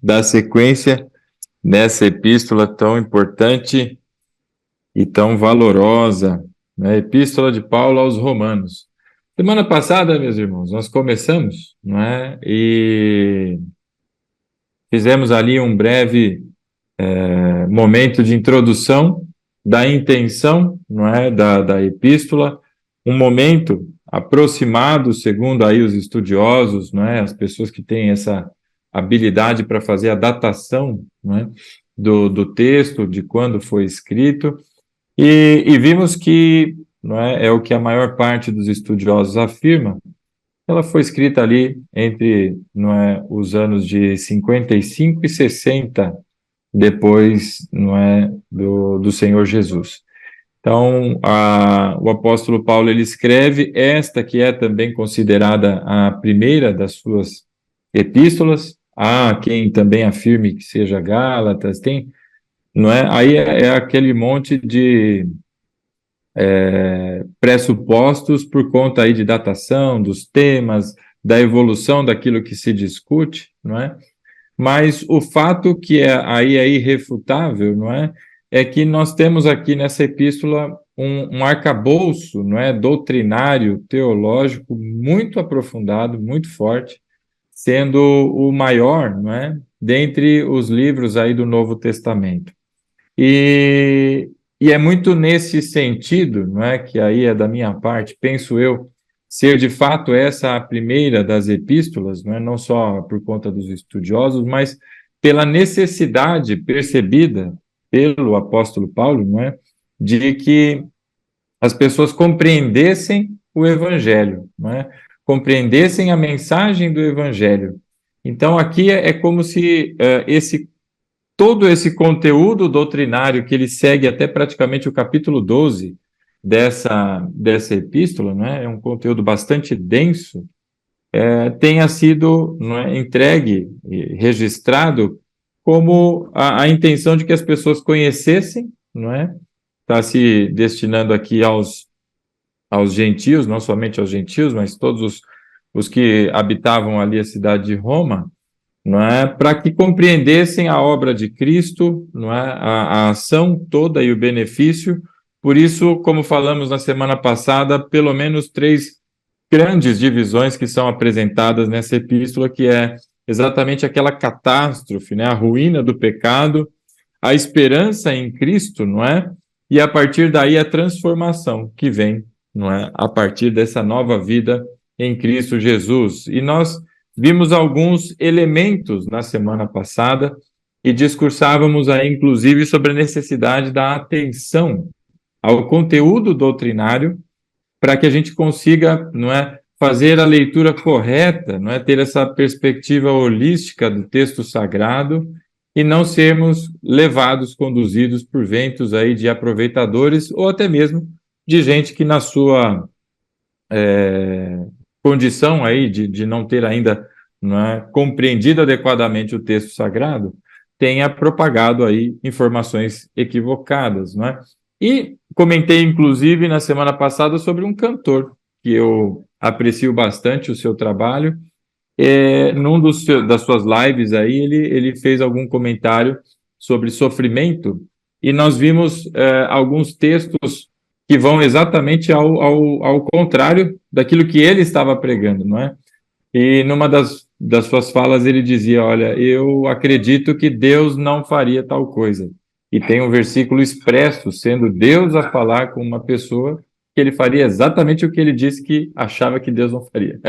dar sequência nessa epístola tão importante e tão valorosa, né? Epístola de Paulo aos Romanos. Semana passada, meus irmãos, nós começamos, não é? E fizemos ali um breve momento de introdução da intenção, não é, da epístola, um momento aproximado, segundo aí os estudiosos, não é, as pessoas que têm essa habilidade para fazer a datação, não é, do texto, de quando foi escrito, e vimos que, não é o que a maior parte dos estudiosos afirma, ela foi escrita ali entre, não é, os anos de 55 e 60 depois, não é, do Senhor Jesus. Então, o apóstolo Paulo, ele escreve esta que é também considerada a primeira das suas epístolas. Há quem também afirme que seja Gálatas, tem, não é? Aí é aquele monte de pressupostos por conta aí de datação, dos temas, da evolução daquilo que se discute, não é? Mas o fato que é irrefutável, não é? É que nós temos aqui nessa epístola um arcabouço, não é? Doutrinário, teológico, muito aprofundado, muito forte, sendo o maior, não é? Dentre os livros aí do Novo Testamento. E é muito nesse sentido, não é? Que aí é da minha parte, penso eu, ser de fato essa a primeira das epístolas, não é? Não só por conta dos estudiosos, mas pela necessidade percebida pelo apóstolo Paulo, não é? De que as pessoas compreendessem o evangelho, não é? Compreendessem a mensagem do evangelho. Então aqui é como se todo esse conteúdo doutrinário que ele segue até praticamente o capítulo 12 dessa epístola, né, é um conteúdo bastante denso, tenha sido, não é, entregue e registrado como a intenção de que as pessoas conhecessem, não é? Está se destinando aqui aos gentios, não somente aos gentios, mas todos os que habitavam ali a cidade de Roma, não é, para que compreendessem a obra de Cristo, não é, a ação toda e o benefício. Por isso, como falamos na semana passada, pelo menos 3 grandes divisões que são apresentadas nessa epístola, que é exatamente aquela catástrofe, né, a ruína do pecado, a esperança em Cristo, não é? E a partir daí a transformação que vem, não é, a partir dessa nova vida em Cristo Jesus. E nós vimos alguns elementos na semana passada e discursávamos aí, inclusive, sobre a necessidade da atenção ao conteúdo doutrinário para que a gente consiga, não é, fazer a leitura correta, não é, ter essa perspectiva holística do texto sagrado e não sermos levados, conduzidos por ventos aí de aproveitadores ou até mesmo de gente que na sua condição aí de não ter ainda, não é, compreendido adequadamente o texto sagrado, tenha propagado aí informações equivocadas, não é? E comentei, inclusive, na semana passada sobre um cantor, que eu aprecio bastante o seu trabalho. Num das suas lives aí, ele fez algum comentário sobre sofrimento, e nós vimos alguns textos que vão exatamente ao contrário daquilo que ele estava pregando, não é? E numa das suas falas ele dizia, olha, eu acredito que Deus não faria tal coisa. E tem um versículo expresso, sendo Deus a falar com uma pessoa, que ele faria exatamente o que ele disse que achava que Deus não faria.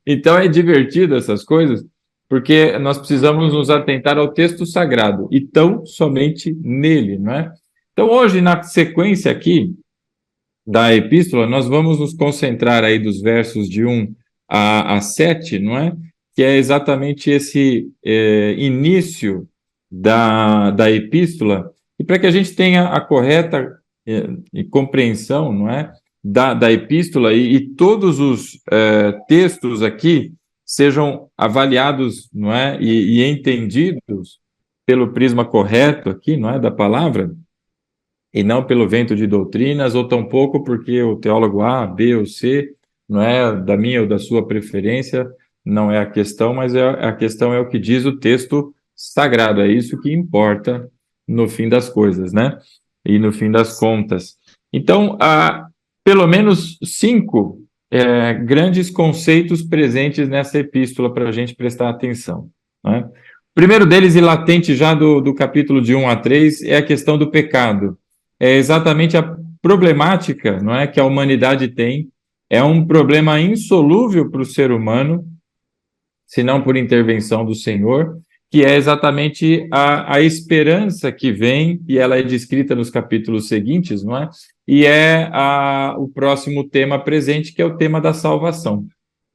Então é divertido essas coisas, porque nós precisamos nos atentar ao texto sagrado, e tão somente nele, não é? Então hoje, na sequência aqui da epístola, nós vamos nos concentrar aí dos versos de 1 a 7, não é? Que é exatamente esse início da epístola, e para que a gente tenha a correta e compreensão, não é, da epístola, e todos os textos aqui sejam avaliados, não é, e entendidos pelo prisma correto aqui, não é, da palavra, e não pelo vento de doutrinas, ou tampouco porque o teólogo A, B ou C, não é da minha ou da sua preferência, não é a questão, mas a questão é o que diz o texto sagrado, é isso que importa no fim das coisas, né? E no fim das contas. Então, há pelo menos 5 grandes conceitos presentes nessa epístola para a gente prestar atenção, né? O primeiro deles, e latente já do capítulo de 1 a 3, é a questão do pecado. É exatamente a problemática, não é, que a humanidade tem. É um problema insolúvel para o ser humano, se não por intervenção do Senhor, que é exatamente a esperança que vem, e ela é descrita nos capítulos seguintes, não é? E é o próximo tema presente, que é o tema da salvação,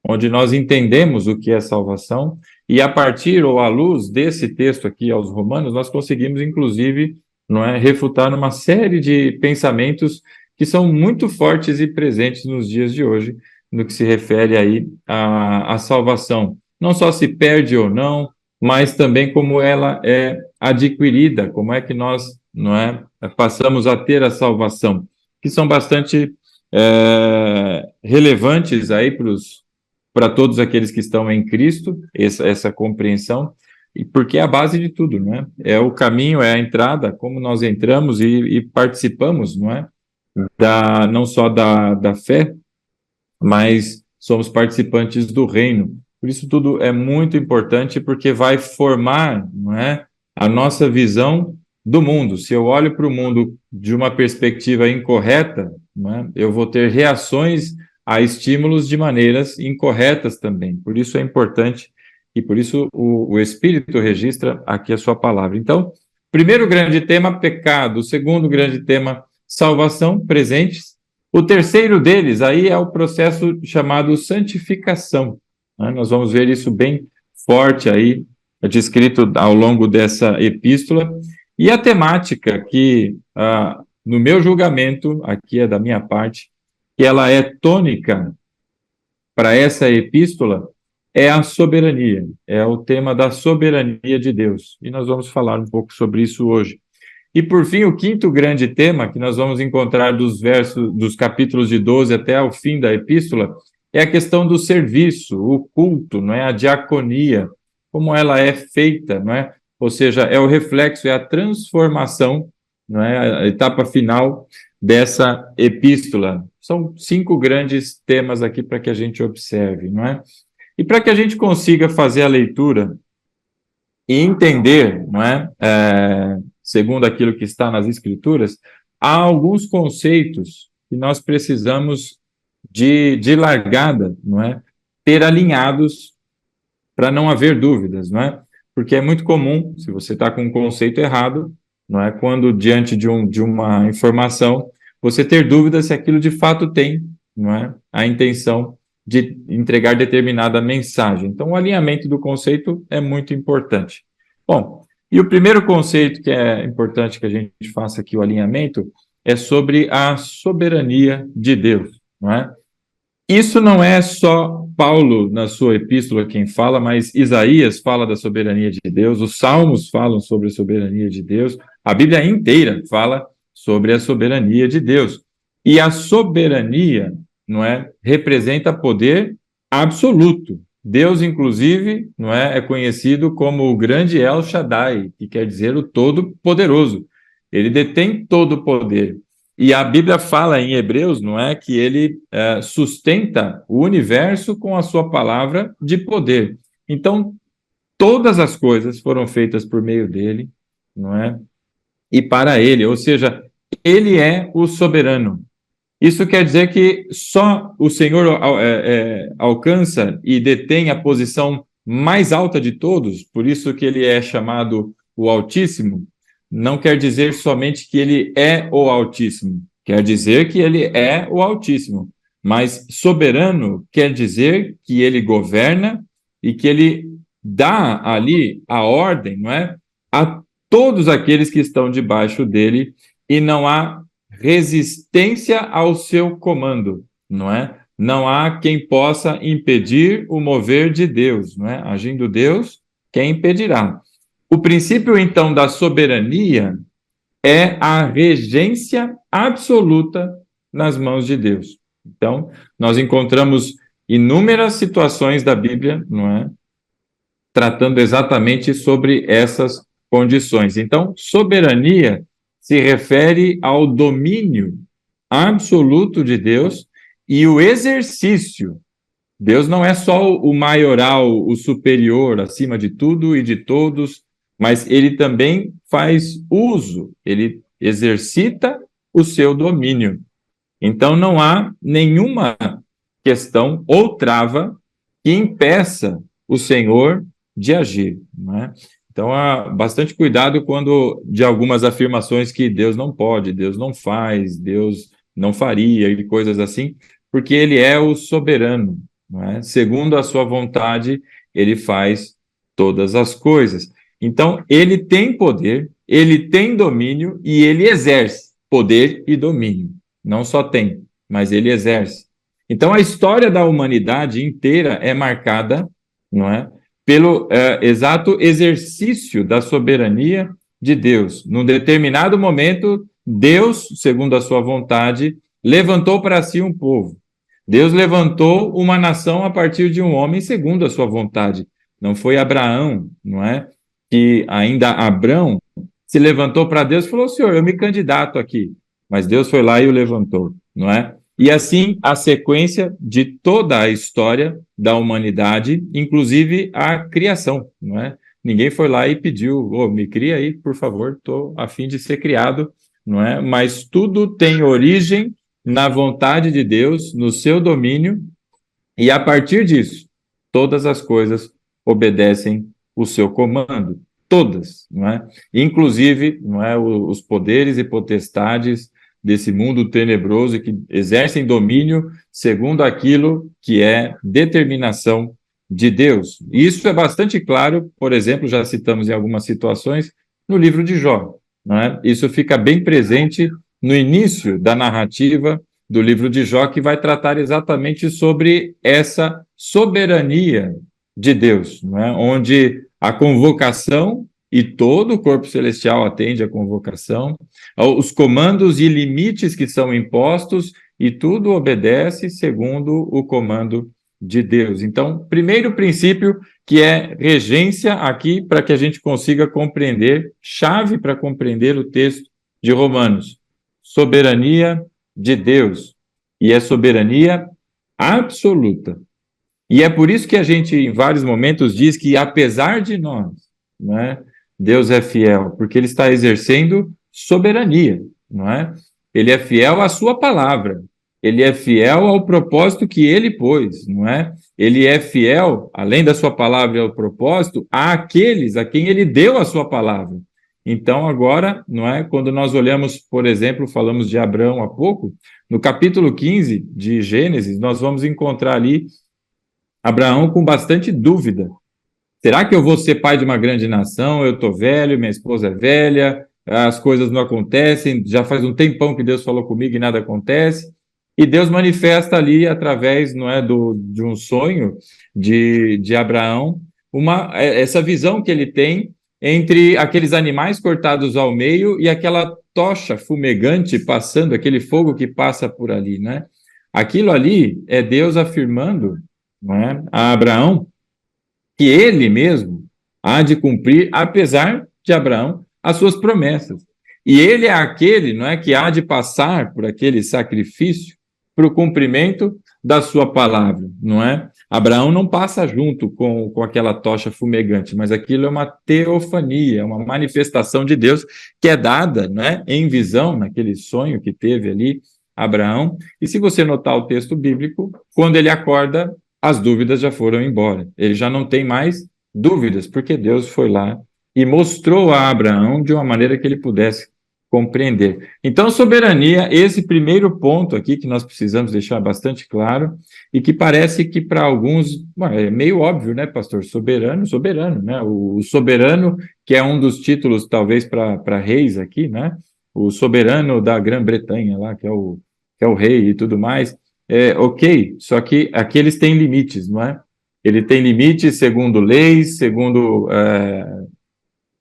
onde nós entendemos o que é salvação, e a partir ou à luz desse texto aqui aos Romanos, nós conseguimos, inclusive, não é, refutar uma série de pensamentos que são muito fortes e presentes nos dias de hoje, no que se refere aí à salvação. Não só se perde ou não, mas também como ela é adquirida, como é que nós, não é, passamos a ter a salvação, que são bastante relevantes aí para todos aqueles que estão em Cristo, essa compreensão, e porque é a base de tudo, não é? É o caminho, é a entrada, como nós entramos e participamos, não é? Não só da fé, mas somos participantes do reino. Por isso tudo é muito importante, porque vai formar, não é, a nossa visão do mundo. Se eu olho para o mundo de uma perspectiva incorreta, não é, eu vou ter reações a estímulos de maneiras incorretas também. Por isso é importante, e por isso o Espírito registra aqui a sua palavra. Então, primeiro grande tema, pecado. O segundo grande tema, salvação, presentes. O terceiro deles aí é o processo chamado santificação, né? Nós vamos ver isso bem forte aí, descrito ao longo dessa epístola. E a temática que, no meu julgamento, aqui é da minha parte, que ela é tônica para essa epístola, é a soberania, é o tema da soberania de Deus. E nós vamos falar um pouco sobre isso hoje. E, por fim, o quinto grande tema, que nós vamos encontrar dos capítulos de 12 até o fim da epístola, é a questão do serviço, o culto, não é? A diaconia, como ela é feita, não é? Ou seja, é o reflexo, é a transformação, não é? A etapa final dessa epístola. São 5 grandes temas aqui para que a gente observe, não é? E para que a gente consiga fazer a leitura e entender, não é? Segundo aquilo que está nas Escrituras, há alguns conceitos que nós precisamos de largada, não é? Ter alinhados para não haver dúvidas, não é? Porque é muito comum, se você está com um conceito errado, não é? Quando diante de uma informação, você ter dúvidas se aquilo de fato tem, não é? A intenção de entregar determinada mensagem. Então, o alinhamento do conceito é muito importante. Bom, e o primeiro conceito que é importante que a gente faça aqui o alinhamento é sobre a soberania de Deus, não é? Isso não é só Paulo na sua epístola quem fala, mas Isaías fala da soberania de Deus, os Salmos falam sobre a soberania de Deus, a Bíblia inteira fala sobre a soberania de Deus. E a soberania, não é, representa poder absoluto. Deus, inclusive, não é conhecido como o grande El Shaddai, que quer dizer o Todo-Poderoso. Ele detém todo o poder. E a Bíblia fala em Hebreus, não é, que ele sustenta o universo com a sua palavra de poder. Então, todas as coisas foram feitas por meio dele, não é? E para ele, ou seja, ele é o soberano. Isso quer dizer que só o Senhor alcança e detém a posição mais alta de todos, por isso que ele é chamado o Altíssimo. Não quer dizer somente que ele é o Altíssimo, quer dizer que ele é o Altíssimo. Mas soberano quer dizer que ele governa e que ele dá ali a ordem, não é? A todos aqueles que estão debaixo dele, e não há resistência ao seu comando, não é? Não há quem possa impedir o mover de Deus, não é? Agindo Deus, quem impedirá? O princípio, então, da soberania é a regência absoluta nas mãos de Deus. Então, nós encontramos inúmeras situações da Bíblia, não é? tratando exatamente sobre essas condições. Então, soberania se refere ao domínio absoluto de Deus e o exercício. Deus não é só o maioral, o superior, acima de tudo e de todos, mas ele também faz uso, ele exercita o seu domínio. Então, não há nenhuma questão ou trava que impeça o Senhor de agir, não é? Então, há bastante cuidado quando de algumas afirmações que Deus não pode, Deus não faz, Deus não faria e coisas assim, porque ele é o soberano, não é? Segundo a sua vontade, ele faz todas as coisas. Então, ele tem poder, ele tem domínio e ele exerce poder e domínio. Não só tem, mas ele exerce. Então, a história da humanidade inteira é marcada, não é, pelo exato exercício da soberania de Deus. Num determinado momento, Deus, segundo a sua vontade, levantou para si um povo. Deus levantou uma nação a partir de um homem segundo a sua vontade. Não foi Abraão, não é? Que ainda Abrão se levantou para Deus e falou: Senhor, eu me candidato aqui. Mas Deus foi lá e o levantou, não é? E assim a sequência de toda a história da humanidade, inclusive a criação, não é? Ninguém foi lá e pediu: oh, me cria aí, por favor, estou a fim de ser criado, não é? Mas tudo tem origem na vontade de Deus, no seu domínio, e a partir disso, todas as coisas obedecem o seu comando, todas, não é? Inclusive, não é, os poderes e potestades desse mundo tenebroso que exercem domínio segundo aquilo que é determinação de Deus. Isso é bastante claro, por exemplo, já citamos em algumas situações, no livro de Jó, não é? Isso fica bem presente no início da narrativa do livro de Jó, que vai tratar exatamente sobre essa soberania de Deus, não é? Onde a convocação, e todo o corpo celestial atende à convocação, os comandos e limites que são impostos, e tudo obedece segundo o comando de Deus. Então, primeiro princípio, que é regência aqui, para que a gente consiga compreender, chave para compreender o texto de Romanos: soberania de Deus, e é soberania absoluta. E é por isso que a gente, em vários momentos, diz que, apesar de nós, não é, Deus é fiel, porque ele está exercendo soberania, não é? Ele é fiel à sua palavra, ele é fiel ao propósito que ele pôs, não é? Ele é fiel, além da sua palavra e ao propósito, àqueles a quem ele deu a sua palavra. Então, agora, não é? Quando nós olhamos, por exemplo, falamos de Abraão há pouco, no capítulo 15 de Gênesis, nós vamos encontrar ali Abraão com bastante dúvida. Será que eu vou ser pai de uma grande nação? Eu estou velho, minha esposa é velha, as coisas não acontecem, já faz um tempão que Deus falou comigo e nada acontece. E Deus manifesta ali, através, não é, de um sonho de Abraão, essa visão que ele tem entre aqueles animais cortados ao meio e aquela tocha fumegante passando, aquele fogo que passa por ali, né? Aquilo ali é Deus afirmando, não é, a Abraão que ele mesmo há de cumprir, apesar de Abraão, as suas promessas. E ele é aquele, não é, que há de passar por aquele sacrifício para o cumprimento da sua palavra, não é? Abraão não passa junto com aquela tocha fumegante, mas aquilo é uma teofania, uma manifestação de Deus que é dada, não é, em visão, naquele sonho que teve ali Abraão. E se você notar o texto bíblico, quando ele acorda, as dúvidas já foram embora. Ele já não tem mais dúvidas, porque Deus foi lá e mostrou a Abraão de uma maneira que ele pudesse compreender. Então, soberania, esse primeiro ponto aqui que nós precisamos deixar bastante claro, e que parece que para alguns é meio óbvio, né, pastor? Soberano, soberano, né? O soberano, que é um dos títulos, talvez, para reis aqui, né? O soberano da Grã-Bretanha lá, que é o rei e tudo mais. Ok, só que aqui eles têm limites, não é? Ele tem limites segundo leis, segundo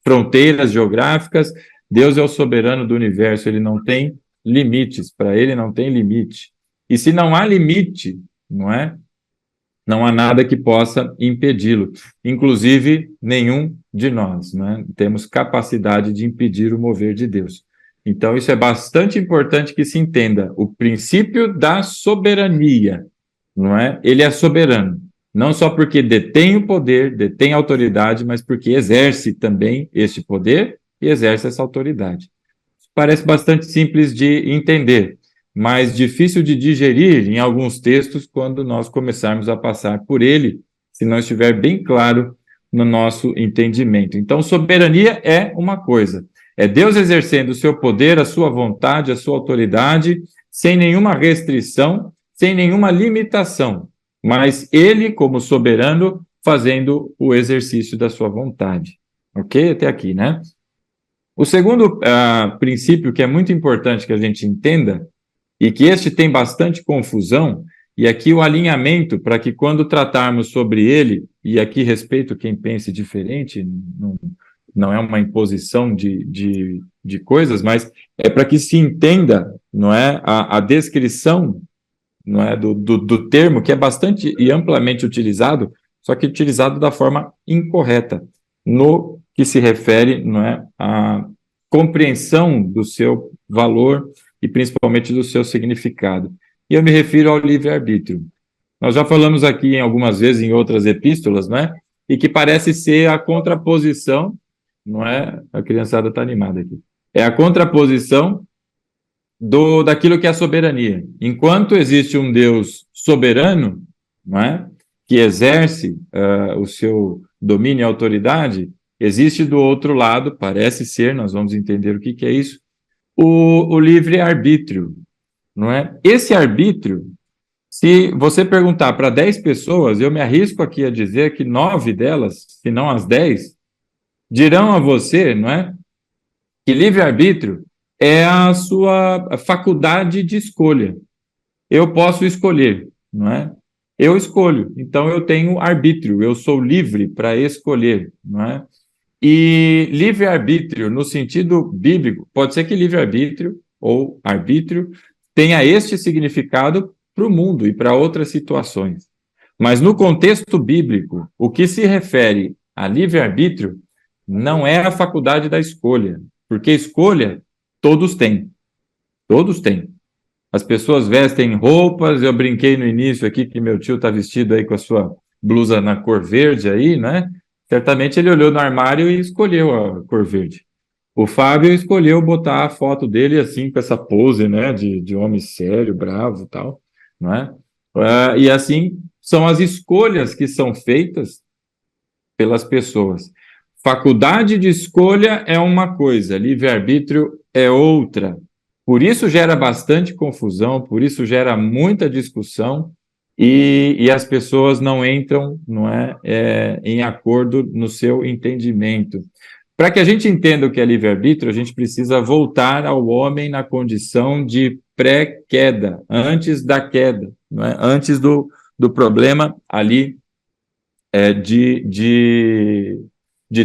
fronteiras geográficas. Deus é o soberano do universo, ele não tem limites, para ele não tem limite. E se não há limite, não é? Não há nada que possa impedi-lo, inclusive nenhum de nós, né? Temos capacidade de impedir o mover de Deus. Então, isso é bastante importante que se entenda. O princípio da soberania, não é? Ele é soberano, não só porque detém o poder, detém a autoridade, mas porque exerce também este poder e exerce essa autoridade. Parece bastante simples de entender, mas difícil de digerir em alguns textos quando nós começarmos a passar por ele, se não estiver bem claro no nosso entendimento. Então, soberania é uma coisa, é Deus exercendo o seu poder, a sua vontade, a sua autoridade, sem nenhuma restrição, sem nenhuma limitação, mas ele, como soberano, fazendo o exercício da sua vontade. Ok? Até aqui, né? O segundo princípio que é muito importante que a gente entenda, e que este tem bastante confusão, e aqui o alinhamento para que quando tratarmos sobre ele, e aqui respeito quem pense diferente, não é uma imposição de coisas, mas é para que se entenda, não é, a descrição, não é, do termo, que é bastante e amplamente utilizado, só que utilizado da forma incorreta, no que se refere, não é, à compreensão do seu valor e principalmente do seu significado. E eu me refiro ao livre-arbítrio. Nós já falamos aqui em algumas vezes em outras epístolas, não é? E que parece ser a contraposição, não é? A criançada está animada aqui. É a contraposição daquilo que é a soberania. Enquanto existe um Deus soberano, não é? Que exerce o seu domínio e autoridade, existe do outro lado, parece ser, nós vamos entender o que é isso, o livre-arbítrio, não é? Esse arbítrio, se você perguntar para 10 pessoas, eu me arrisco aqui a dizer que 9 delas, se não as 10, dirão a você, não é? Que livre-arbítrio é a sua faculdade de escolha. Eu posso escolher, não é? Eu escolho, então eu tenho arbítrio, eu sou livre para escolher, não é? E livre-arbítrio, no sentido bíblico, pode ser que livre-arbítrio ou arbítrio tenha este significado para o mundo e para outras situações. Mas no contexto bíblico, o que se refere a livre-arbítrio não é a faculdade da escolha, porque escolha todos têm. Todos têm. As pessoas vestem roupas, eu brinquei no início aqui que meu tio está vestido aí com a sua blusa na cor verde aí, né? Certamente ele olhou no armário e escolheu a cor verde. O Fábio escolheu botar a foto dele assim, com essa pose, né, de homem sério, bravo e tal, não é? E assim, são as escolhas que são feitas pelas pessoas. Faculdade de escolha é uma coisa, livre-arbítrio é outra. Por isso gera bastante confusão, por isso gera muita discussão e as pessoas não entram, não é, em acordo no seu entendimento. Para que a gente entenda o que é livre-arbítrio, a gente precisa voltar ao homem na condição de pré-queda, antes da queda, não é? Antes do problema ali de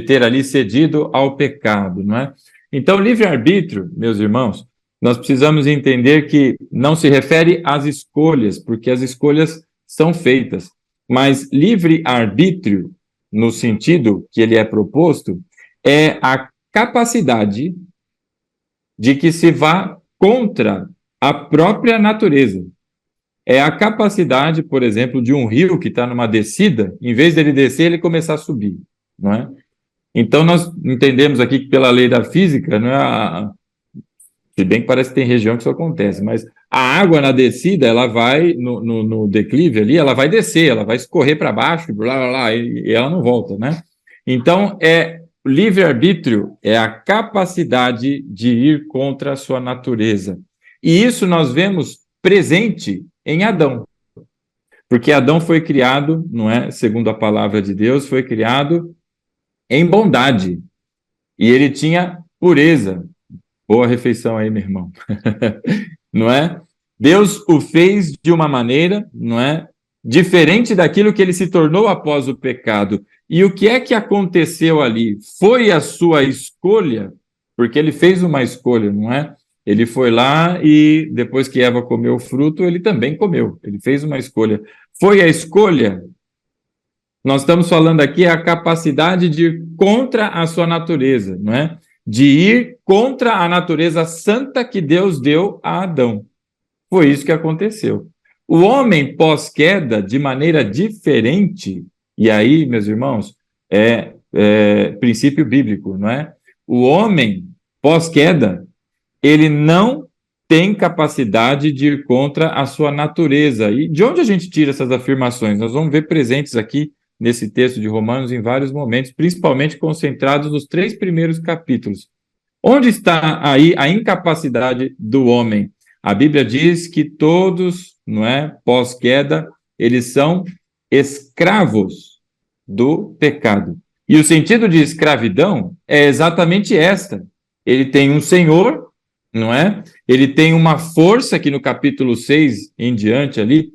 ter ali cedido ao pecado, não é? Então, livre-arbítrio, meus irmãos, nós precisamos entender que não se refere às escolhas, porque as escolhas são feitas, mas livre-arbítrio, no sentido que ele é proposto, é a capacidade de que se vá contra a própria natureza. É a capacidade, por exemplo, de um rio que está numa descida, em vez dele descer, ele começar a subir, não é? Então, nós entendemos aqui que pela lei da física, não é se bem que parece que tem região que isso acontece, mas a água na descida, ela vai, no declive ali, ela vai descer, ela vai escorrer para baixo, blá, blá, blá, e ela não volta, né? Então, livre-arbítrio é a capacidade de ir contra a sua natureza. E isso nós vemos presente em Adão. Porque Adão foi criado, não é? Segundo a palavra de Deus, foi criado em bondade. E ele tinha pureza. Boa refeição aí, meu irmão. Não é? Deus o fez de uma maneira, não é? Diferente daquilo que ele se tornou após o pecado. E o que é que aconteceu ali? Foi a sua escolha, porque ele fez uma escolha, não é? Ele foi lá e depois que Eva comeu o fruto, ele também comeu. Ele fez uma escolha. Foi a escolha? Nós estamos falando aqui a capacidade de ir contra a sua natureza, não é? De ir contra a natureza santa que Deus deu a Adão. Foi isso que aconteceu. O homem pós-queda, de maneira diferente, e aí, meus irmãos, é princípio bíblico, não é? O homem pós-queda, ele não tem capacidade de ir contra a sua natureza. E de onde a gente tira essas afirmações? Nós vamos ver presentes aqui nesse texto de Romanos em vários momentos, principalmente concentrados nos 3 primeiros capítulos. Onde está aí a incapacidade do homem? A Bíblia diz que todos, não é, pós-queda, eles são escravos do pecado. E o sentido de escravidão é exatamente esta. Ele tem um senhor, não é? Ele tem uma força que no capítulo 6 em diante ali,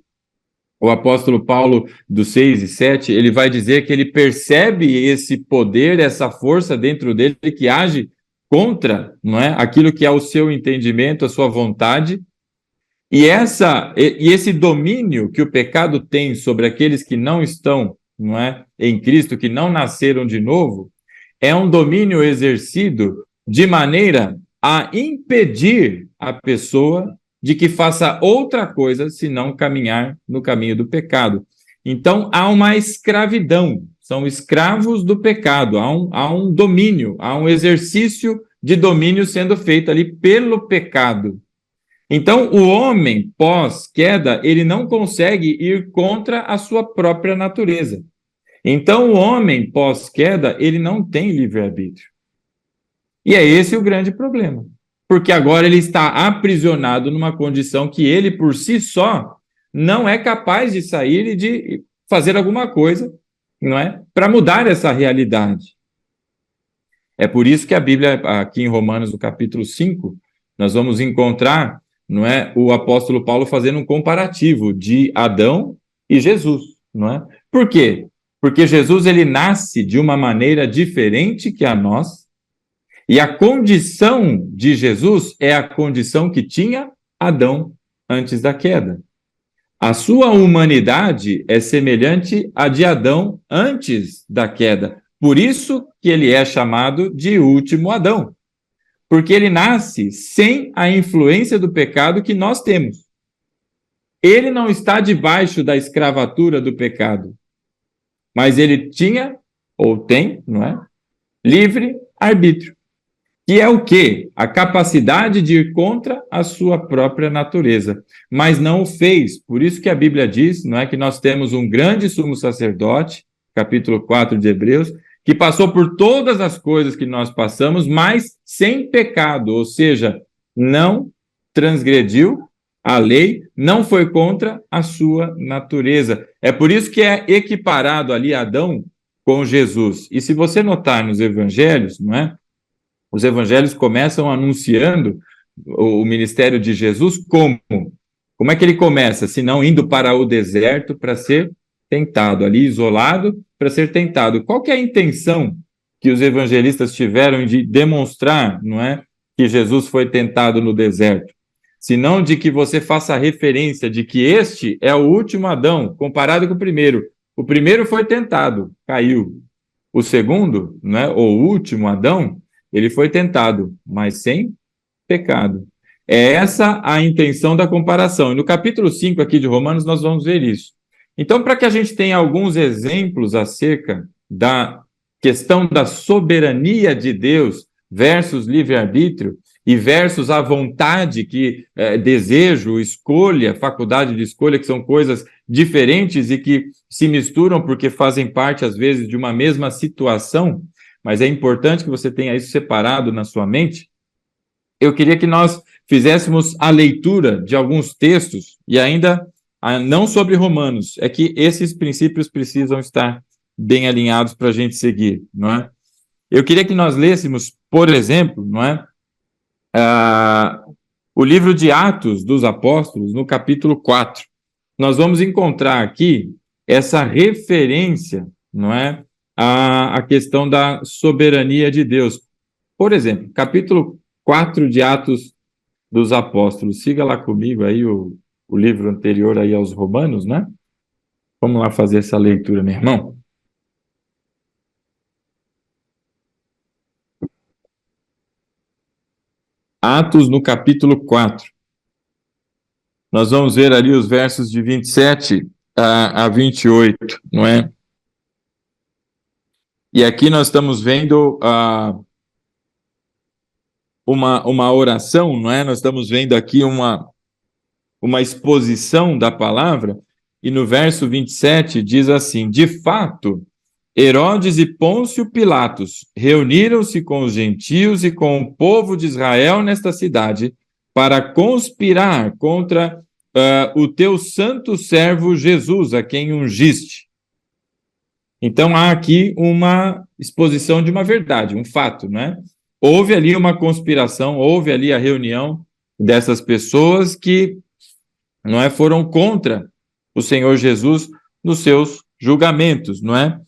o apóstolo Paulo, do 6 e 7, ele vai dizer que ele percebe esse poder, essa força dentro dele que age contra, não é, aquilo que é o seu entendimento, a sua vontade, e esse domínio que o pecado tem sobre aqueles que não estão, não é, em Cristo, que não nasceram de novo, é um domínio exercido de maneira a impedir a pessoa de que faça outra coisa senão caminhar no caminho do pecado. Então, há uma escravidão, são escravos do pecado, há um domínio, há um exercício de domínio sendo feito ali pelo pecado. Então, o homem pós-queda, ele não consegue ir contra a sua própria natureza. Então, o homem pós-queda, ele não tem livre-arbítrio. E é esse o grande problema. Porque agora ele está aprisionado numa condição que ele, por si só, não é capaz de sair e de fazer alguma coisa, não é? Para mudar essa realidade. É por isso que a Bíblia, aqui em Romanos, no capítulo 5, nós vamos encontrar, não é, o apóstolo Paulo fazendo um comparativo de Adão e Jesus, não é? Por quê? Porque Jesus, ele nasce de uma maneira diferente que a nossa, e a condição de Jesus é a condição que tinha Adão antes da queda. A sua humanidade é semelhante à de Adão antes da queda. Por isso que ele é chamado de último Adão. Porque ele nasce sem a influência do pecado que nós temos. Ele não está debaixo da escravatura do pecado. Mas ele tinha, ou tem, não é? Livre arbítrio. Que é o quê? A capacidade de ir contra a sua própria natureza. Mas não o fez. Por isso que a Bíblia diz, não é, que nós temos um grande sumo sacerdote, capítulo 4 de Hebreus, que passou por todas as coisas que nós passamos, mas sem pecado, ou seja, não transgrediu a lei, não foi contra a sua natureza. É por isso que é equiparado ali Adão com Jesus. E se você notar nos evangelhos, não é? Os evangelhos começam anunciando o ministério de Jesus como? Como é que ele começa? Se não indo para o deserto para ser tentado, ali isolado para ser tentado. Qual que é a intenção que os evangelistas tiveram de demonstrar, não é, que Jesus foi tentado no deserto? Senão de que você faça referência de que este é o último Adão, comparado com o primeiro. O primeiro foi tentado, caiu. O segundo, não é, o último Adão, ele foi tentado, mas sem pecado. É essa a intenção da comparação. E no capítulo 5 aqui de Romanos nós vamos ver isso. Então, para que a gente tenha alguns exemplos acerca da questão da soberania de Deus versus livre-arbítrio e versus a vontade que desejo, escolha, faculdade de escolha, que são coisas diferentes e que se misturam porque fazem parte, às vezes, de uma mesma situação, mas é importante que você tenha isso separado na sua mente. Eu queria que nós fizéssemos a leitura de alguns textos, e ainda não sobre Romanos, é que esses princípios precisam estar bem alinhados para a gente seguir, não é? Eu queria que nós lêssemos, por exemplo, não é? O livro de Atos dos Apóstolos, no capítulo 4. Nós vamos encontrar aqui essa referência, não é? A questão da soberania de Deus. Por exemplo, capítulo 4 de Atos dos Apóstolos. Siga lá comigo aí o livro anterior aí aos Romanos, né? Vamos lá fazer essa leitura, meu irmão. Atos, no capítulo 4. Nós vamos ver ali os versos de 27 a 28, não é? E aqui nós estamos vendo uma oração, não é? Nós estamos vendo aqui uma exposição da palavra, e no verso 27 diz assim: de fato, Herodes e Pôncio Pilatos reuniram-se com os gentios e com o povo de Israel nesta cidade para conspirar contra o teu santo servo Jesus, a quem ungiste. Então há aqui uma exposição de uma verdade, um fato, né? Houve ali uma conspiração, houve ali a reunião dessas pessoas que não é, foram contra o Senhor Jesus nos seus julgamentos, não é?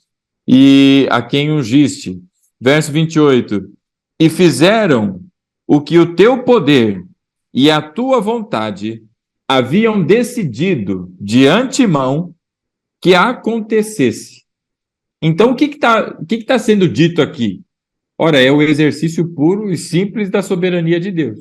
E a quem ungiste. Verso 28. E fizeram o que o teu poder e a tua vontade haviam decidido de antemão que acontecesse. Então, o que está sendo dito aqui? Ora, é o exercício puro e simples da soberania de Deus.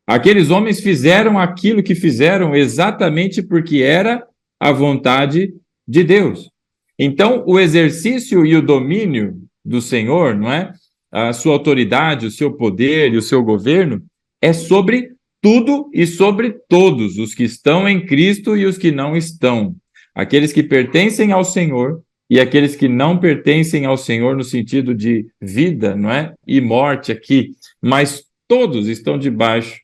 Aqueles homens fizeram aquilo que fizeram exatamente porque era a vontade de Deus. Então, o exercício e o domínio do Senhor, não é? A sua autoridade, o seu poder e o seu governo é sobre tudo e sobre todos os que estão em Cristo e os que não estão. Aqueles que pertencem ao Senhor e aqueles que não pertencem ao Senhor no sentido de vida, não é? E morte aqui, mas todos estão debaixo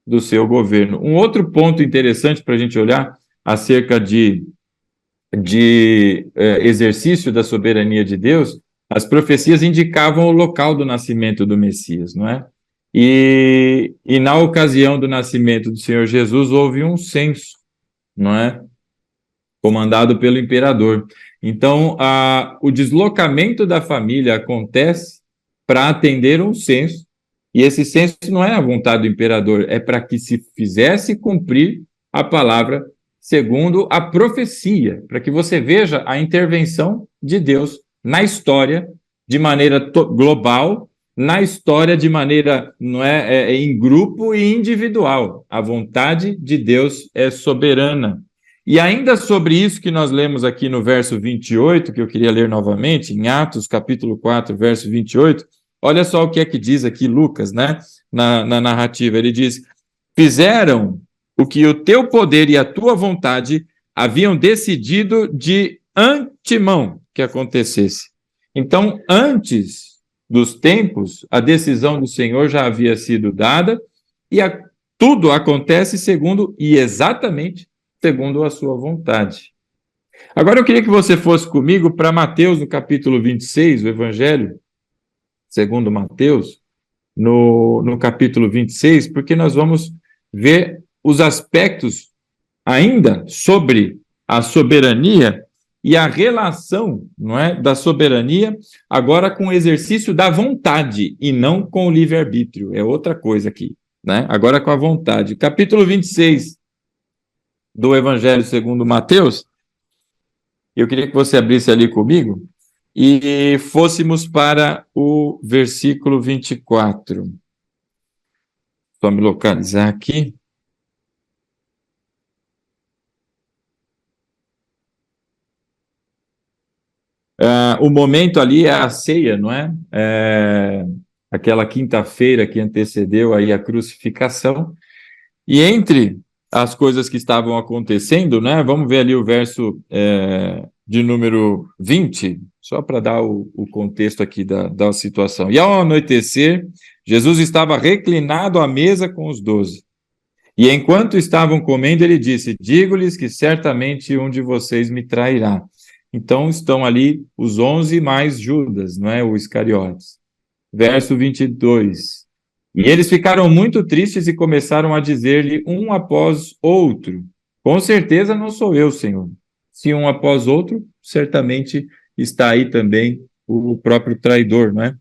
do seu governo. Um outro ponto interessante para a gente olhar acerca de exercício da soberania de Deus, as profecias indicavam o local do nascimento do Messias, não é? E na ocasião do nascimento do Senhor Jesus, houve um censo, não é? Comandado pelo imperador. Então, o deslocamento da família acontece para atender um censo, e esse censo não é a vontade do imperador, é para que se fizesse cumprir a palavra segundo a profecia, para que você veja a intervenção de Deus na história de maneira global, na história de maneira em grupo e individual. A vontade de Deus é soberana. E ainda sobre isso que nós lemos aqui no verso 28, que eu queria ler novamente, em Atos capítulo 4, verso 28, olha só o que é que diz aqui Lucas, né? Na narrativa, ele diz: fizeram o que o teu poder e a tua vontade haviam decidido de antemão que acontecesse. Então, antes dos tempos, a decisão do Senhor já havia sido dada e tudo acontece segundo e exatamente segundo a sua vontade. Agora eu queria que você fosse comigo para Mateus, no capítulo 26, o Evangelho segundo Mateus, no capítulo 26, porque nós vamos ver os aspectos ainda sobre a soberania e a relação, não é, da soberania agora com o exercício da vontade e não com o livre-arbítrio. É outra coisa aqui, né? Agora com a vontade. Capítulo 26 do Evangelho segundo Mateus, eu queria que você abrisse ali comigo e fôssemos para o versículo 24. Só me localizar aqui. O momento ali é a ceia, não é? Aquela quinta-feira que antecedeu aí a crucificação. E entre as coisas que estavam acontecendo, né? Vamos ver ali o verso de número 20, só para dar o contexto aqui da situação. E ao anoitecer, Jesus estava reclinado à mesa com os 12. E enquanto estavam comendo, ele disse: digo-lhes que certamente um de vocês me trairá. Então estão ali os 11 mais Judas, não é? O Iscariotes. Verso 22. E eles ficaram muito tristes e começaram a dizer-lhe um após outro: com certeza não sou eu, Senhor. Se um após outro, certamente está aí também o próprio traidor, não é?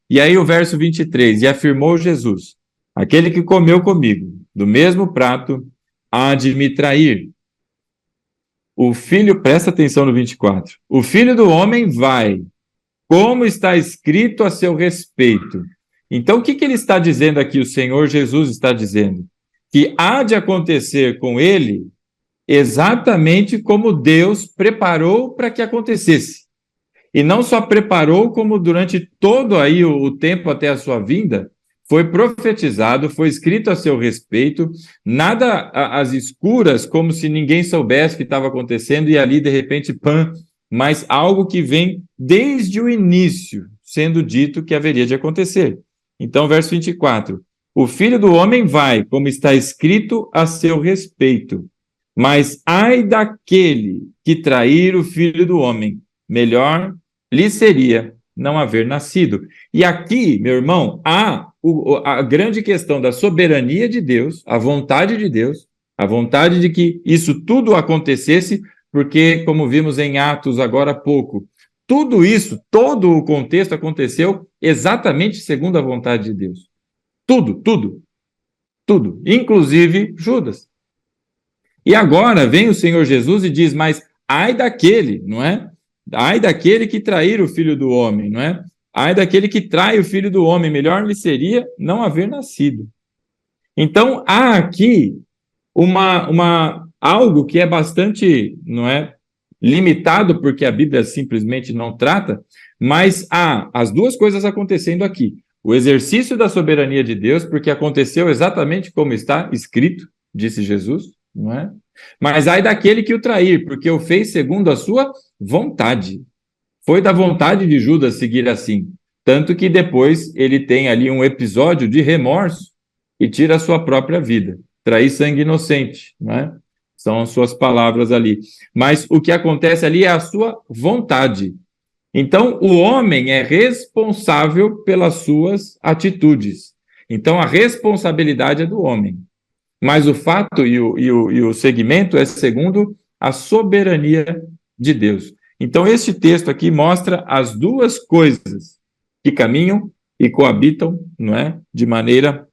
E aí o verso 23, e afirmou Jesus: aquele que comeu comigo, do mesmo prato, há de me trair. o filho, presta atenção no 24, o filho do homem vai, como está escrito a seu respeito. Então, o que ele está dizendo aqui? O Senhor Jesus está dizendo que há de acontecer com ele exatamente como Deus preparou para que acontecesse. E não só preparou, como durante todo aí o tempo até a sua vinda, foi profetizado, foi escrito a seu respeito, nada às escuras, como se ninguém soubesse o que estava acontecendo, e ali, de repente, pã, mas algo que vem desde o início, sendo dito que haveria de acontecer. Então, verso 24, o Filho do Homem vai, como está escrito a seu respeito, mas ai daquele que trair o Filho do Homem, melhor lhe seria não haver nascido. E aqui, meu irmão, há a grande questão da soberania de Deus, a vontade de Deus, a vontade de que isso tudo acontecesse, porque, como vimos em Atos agora há pouco, tudo isso, todo o contexto aconteceu exatamente segundo a vontade de Deus. Tudo, inclusive Judas. E agora vem o Senhor Jesus e diz, mas ai daquele, não é? Ai daquele que trair o Filho do Homem, não é? Ai daquele que trai o Filho do Homem, melhor lhe seria não haver nascido. Então, há aqui algo que é bastante, não é, limitado, porque a Bíblia simplesmente não trata, mas há as duas coisas acontecendo aqui. O exercício da soberania de Deus, porque aconteceu exatamente como está escrito, disse Jesus, não é? Mas ai daquele que o trair, porque o fez segundo a sua vontade. Foi da vontade de Judas seguir assim. Tanto que depois ele tem ali um episódio de remorso e tira a sua própria vida. Trair sangue inocente, não é? São as suas palavras ali. Mas o que acontece ali é a sua vontade. Então, o homem é responsável pelas suas atitudes. Então, a responsabilidade é do homem. Mas o fato e o segmento é segundo a soberania de Deus. Então, este texto aqui mostra as duas coisas que caminham e coabitam, não é? De maneira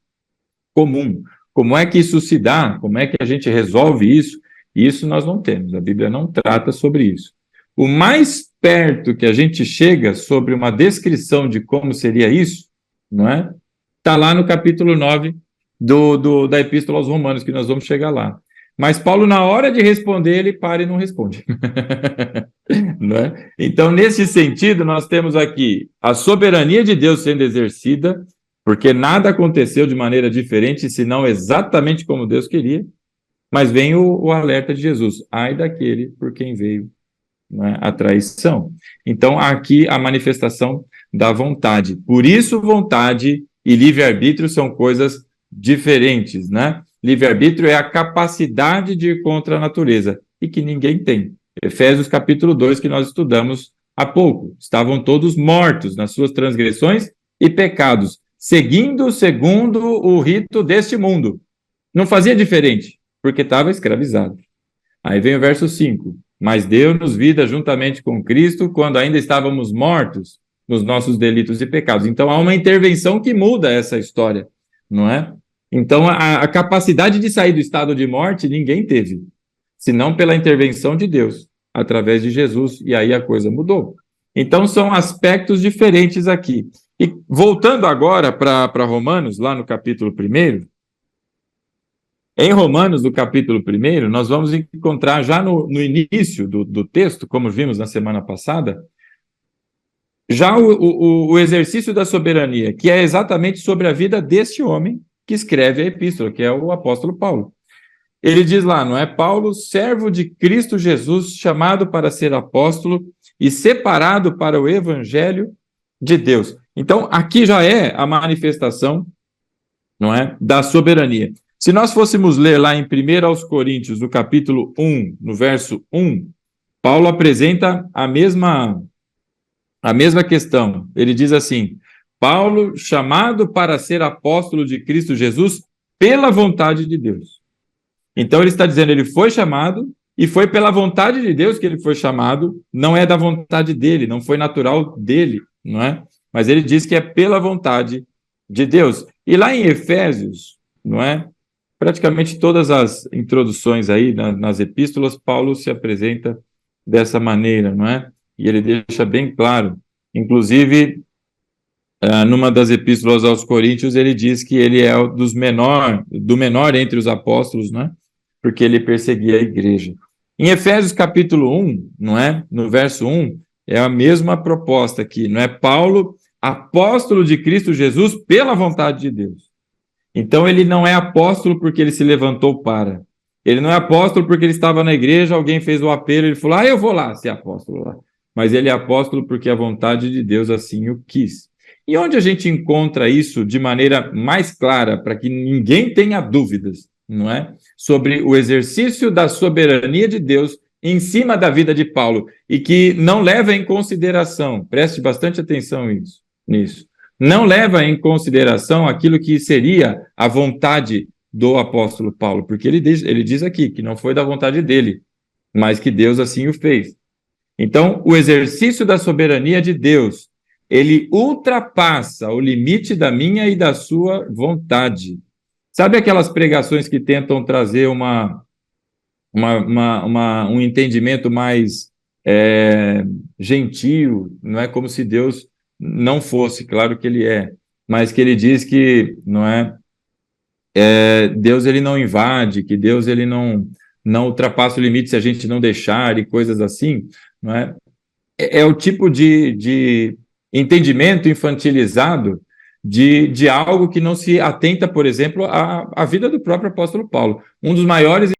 comum. Como é que isso se dá? Como é que a gente resolve isso? Isso nós não temos. A Bíblia não trata sobre isso. O mais perto que a gente chega sobre uma descrição de como seria isso, não é? Está lá no capítulo 9 da Epístola aos Romanos, que nós vamos chegar lá. Mas Paulo, na hora de responder, ele para e não responde. Não é? Então, nesse sentido, nós temos aqui a soberania de Deus sendo exercida, porque nada aconteceu de maneira diferente, senão exatamente como Deus queria, mas vem o alerta de Jesus, ai daquele por quem veio, não é? A traição. Então, aqui a manifestação da vontade. Por isso, vontade e livre-arbítrio são coisas diferentes, né? Livre-arbítrio é a capacidade de ir contra a natureza, e que ninguém tem. Efésios capítulo 2, que nós estudamos há pouco. Estavam todos mortos nas suas transgressões e pecados, seguindo o rito deste mundo. Não fazia diferente, porque estava escravizado. Aí vem o verso 5. Mas deu-nos vida juntamente com Cristo, quando ainda estávamos mortos nos nossos delitos e pecados. Então, há uma intervenção que muda essa história, não é? Então, a capacidade de sair do estado de morte, ninguém teve, senão pela intervenção de Deus, através de Jesus, e aí a coisa mudou. Então, são aspectos diferentes aqui. E voltando agora para Romanos, lá no capítulo 1, em Romanos, no capítulo 1, nós vamos encontrar já no início do texto, como vimos na semana passada, já o exercício da soberania, que é exatamente sobre a vida deste homem que escreve a epístola, que é o apóstolo Paulo. Ele diz lá, não é? Paulo, servo de Cristo Jesus, chamado para ser apóstolo e separado para o evangelho de Deus. Então, aqui já é a manifestação, não é, da soberania. Se nós fôssemos ler lá em 1 aos Coríntios, no capítulo 1, no verso 1, Paulo apresenta a mesma questão. Ele diz assim, Paulo, chamado para ser apóstolo de Cristo Jesus pela vontade de Deus. Então ele está dizendo, ele foi chamado e foi pela vontade de Deus que ele foi chamado, não é da vontade dele, não foi natural dele, não é? Mas ele diz que é pela vontade de Deus. E lá em Efésios, não é? praticamente todas as introduções aí nas epístolas, Paulo se apresenta dessa maneira, não é? E ele deixa bem claro, inclusive, numa das epístolas aos Coríntios, ele diz que ele é do menor entre os apóstolos, não é? Porque ele perseguia a igreja. Em Efésios capítulo 1, não é? No verso 1, é a mesma proposta aqui, não é? Paulo, apóstolo de Cristo Jesus pela vontade de Deus. Então ele não é apóstolo porque ele se levantou para. Ele não é apóstolo porque ele estava na igreja, alguém fez o apelo, ele falou, eu vou lá ser apóstolo lá. Mas ele é apóstolo porque a vontade de Deus assim o quis. E onde a gente encontra isso de maneira mais clara, para que ninguém tenha dúvidas, não é? Sobre o exercício da soberania de Deus em cima da vida de Paulo, e que não leva em consideração, preste bastante atenção nisso, não leva em consideração aquilo que seria a vontade do apóstolo Paulo, porque ele diz aqui que não foi da vontade dele, mas que Deus assim o fez. Então, o exercício da soberania de Deus, ele ultrapassa o limite da minha e da sua vontade. Sabe aquelas pregações que tentam trazer um entendimento mais gentil, não é como se Deus não fosse, claro que ele é, mas que ele diz que, não é, Deus ele não invade, que Deus ele não ultrapassa o limite se a gente não deixar e coisas assim, não é? É o tipo de entendimento infantilizado de algo que não se atenta, por exemplo, à vida do próprio apóstolo Paulo. Um dos maiores